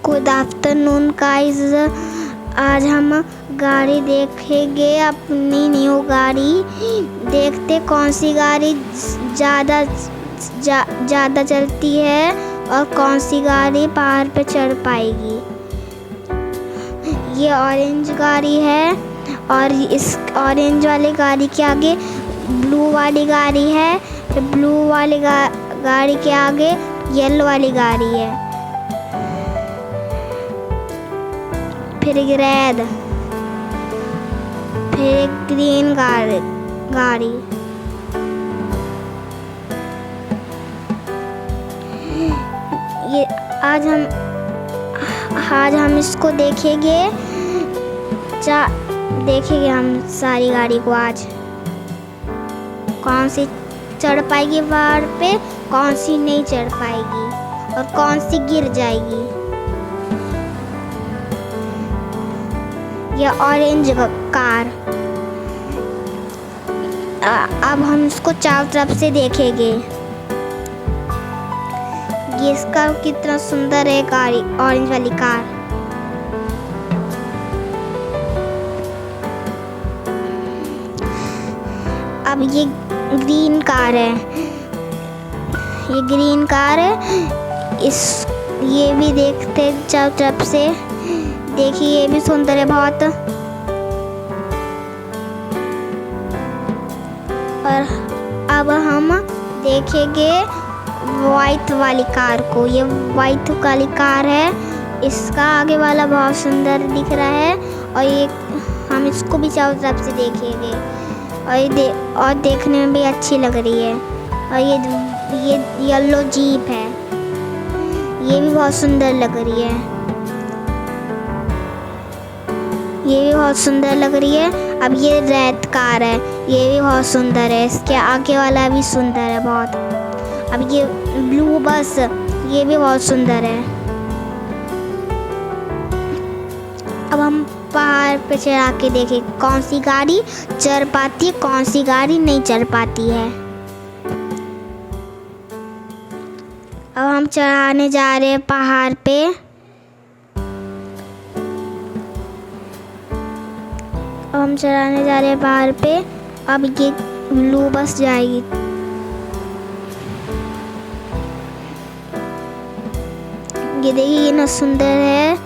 Good afternoon guys. आज हम गाड़ी देखेंगे, अपनी न्यू गाड़ी। देखते कौन सी गाड़ी ज़्यादा चलती है और कौन सी गाड़ी पहाड़ पे चढ़ पाएगी। ये ऑरेंज गाड़ी है और इस ऑरेंज वाली गाड़ी के आगे ब्लू वाली गाड़ी है, फिर ब्लू वाली गाड़ी के आगे येलो वाली गाड़ी है, फिर रेड, फिर ग्रीन गाड़ी। ये आज हम इसको देखेंगे हम सारी गाड़ी को। आज कौन सी चढ़ पाएगी पहाड़ पे, कौन सी नहीं चढ़ पाएगी और कौन सी गिर जाएगी। ये ऑरेंज कार। अब हम इसको चारों तरफ से देखेंगे। ये इसका कितना सुंदर है गाड़ी, ऑरेंज वाली कार। अब ये ग्रीन कार है, ये ग्रीन कार है। ये भी देखते चारों तरफ से। देखिए ये भी सुंदर है बहुत। और अब हम देखेंगे वाइट वाली कार को। ये वाइट वाली कार है, इसका आगे वाला बहुत सुंदर दिख रहा है और ये हम इसको भी चारों तरफ से देखेंगे और देखने में भी अच्छी लग रही है। और ये येलो जीप है, ये भी बहुत सुंदर लग रही है, ये भी बहुत सुंदर लग रही है। अब ये रेड कार है, ये भी बहुत सुंदर है, इसके आगे वाला भी सुंदर है बहुत। अब ये ब्लू बस, ये भी बहुत सुंदर है। अब हम पहाड़ पे चढ़ा के देखें कौन सी गाड़ी चढ़ पाती है, कौन सी गाड़ी नहीं चढ़ पाती है। अब हम चढ़ाने जा रहे हैं पहाड़ पे। अब हम चढ़ाने जा रहे हैं पहाड़ पे। अब ये ब्लू बस जाएगी। ये देखिए ये ना सुंदर है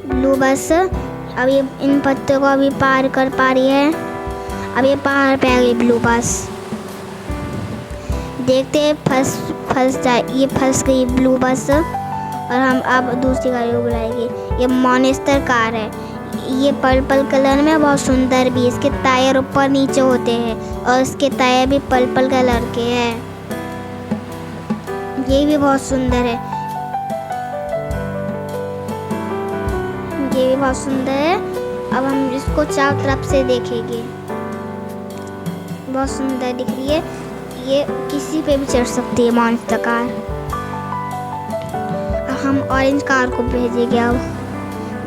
ब्लू बस। अब ये इन पत्तों को अभी पार कर पा रही है। अब ये पहाड़ पे आ गई ब्लू बस। देखते हैं ये फंस गई ब्लू बस। और हम अब दूसरी गाड़ी को बुलाएंगे। ये मॉन्स्टर कार है, ये पर्पल कलर में बहुत सुंदर भी। इसके टायर ऊपर नीचे होते हैं और इसके टायर भी पर्पल कलर के हैं। ये भी बहुत सुंदर है, ये भी बहुत सुंदर है। अब हम इसको चारों तरफ से देखेंगे, बहुत सुंदर दिख रही है। ये किसी पे भी चढ़ सकती है मॉन्स्टर कार। अब हम ऑरेंज कार को भेजेंगे। अब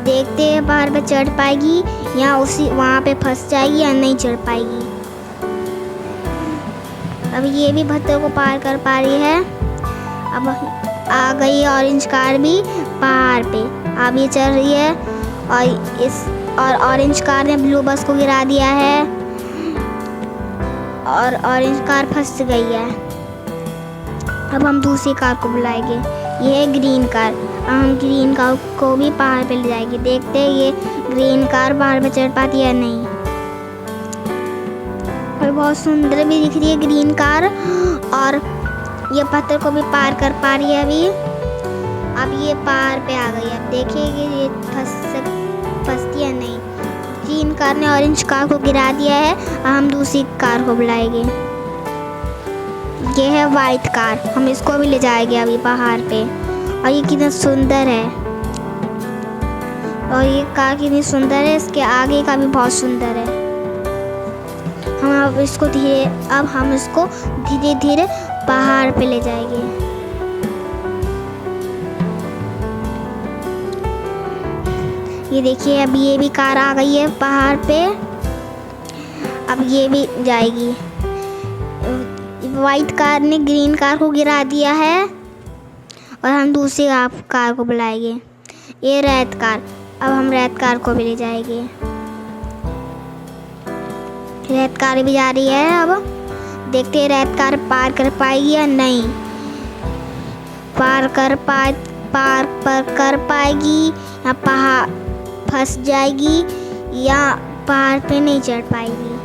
देखते हैं पहाड़ पे चढ़ पाएगी या वहाँ पे फंस जाएगी या नहीं चढ़ पाएगी। अब ये भी पत्थर को पार कर पा रही है। अब आ गई ऑरेंज कार भी पहाड़ पे। अब ये चल रही है और ऑरेंज कार ने ब्लू बस को गिरा दिया है और ऑरेंज कार फंस गई है। अब हम दूसरी कार को बुलाएंगे, ये है ग्रीन कार। अब हम ग्रीन कार को भी पहाड़ पे ले जाएंगे। देखते हैं ये ग्रीन कार पहाड़ पे चढ़ पाती है या नहीं। और बहुत सुंदर भी दिख रही है ग्रीन कार और ये पत्थर को भी पार कर पा रही है अभी। अब ये पहाड़ पे आ गई। अब देखेंगे ये फंसती है नहीं। ग्रीन कार ने ऑरेंज कार को गिरा दिया है। अब हम दूसरी कार को बुलाएंगे, ये है वाइट कार। हम इसको भी ले जाएंगे अभी पहाड़ पे। और ये कितना सुंदर है, और ये कार कितनी सुंदर है, इसके आगे का भी बहुत सुंदर है। हम इसको धीरे धीरे पहाड़ पे ले जाएंगे। ये देखिए अब ये भी कार आ गई है पहाड़ पे। अब ये भी जाएगी। वाइट कार ने ग्रीन कार को गिरा दिया है और हम दूसरी कार को बुलाएंगे। ये रेड कार, अब हम रेड कार को भी ले जाएंगे। रेड कार भी जा रही है। अब देखते हैं रेड कार पार कर पाएगी या नहीं। पार कर पाएगी या पहाड़ फंस जाएगी या पहाड़ पे नहीं चढ़ पाएगी।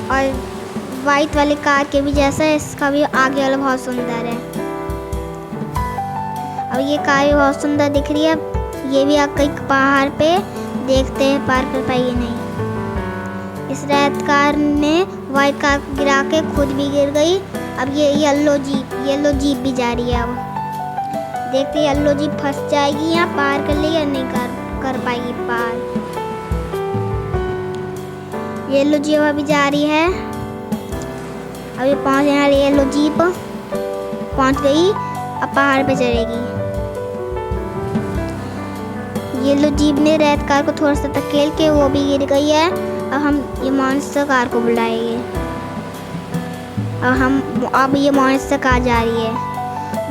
और वाइट वाली कार के भी जैसा है, इसका भी आगे वाला बहुत सुंदर है। अब ये कार भी बहुत सुंदर दिख रही है। ये भी कहीं पहाड़ पे, देखते हैं पार कर पाएगी नहीं। इस रेड कार ने वाइट कार को गिरा के खुद भी गिर गई। अब ये येलो जीप भी जा रही है। अब देखते हैं येलो जीप फंस जाएगी या पार कर लेगी या नहीं कर पाएगी पार। येलो जीप अभी जा रही है। अभी पहुंचने वाली येलो जीप पहुंच गई। अब पहाड़ पे चढ़ेगी। येलो जीप ने रेड कार को थोड़ा सा धकेल के वो भी गिर गई है। अब हम ये मॉन्स्टर कार को बुलाएंगे। अब ये मॉन्स्टर कार जा रही है।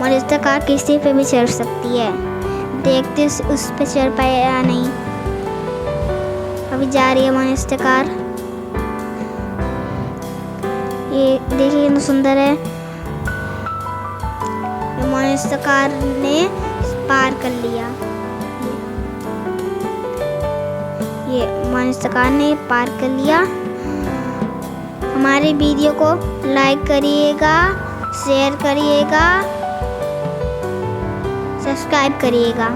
मॉन्स्टर कार किसी पे भी चढ़ सकती है। देखते उस पे चढ़ पाए या नहीं। अभी जा रही है मॉन्स्टर कार। ये देखिए कितना सुंदर है। ये मॉन्स्टर कार ने पार कर लिया। ये मॉन्स्टर कार ने पार कर लिया। हमारे वीडियो को लाइक करिएगा, शेयर करिएगा, सब्सक्राइब करिएगा।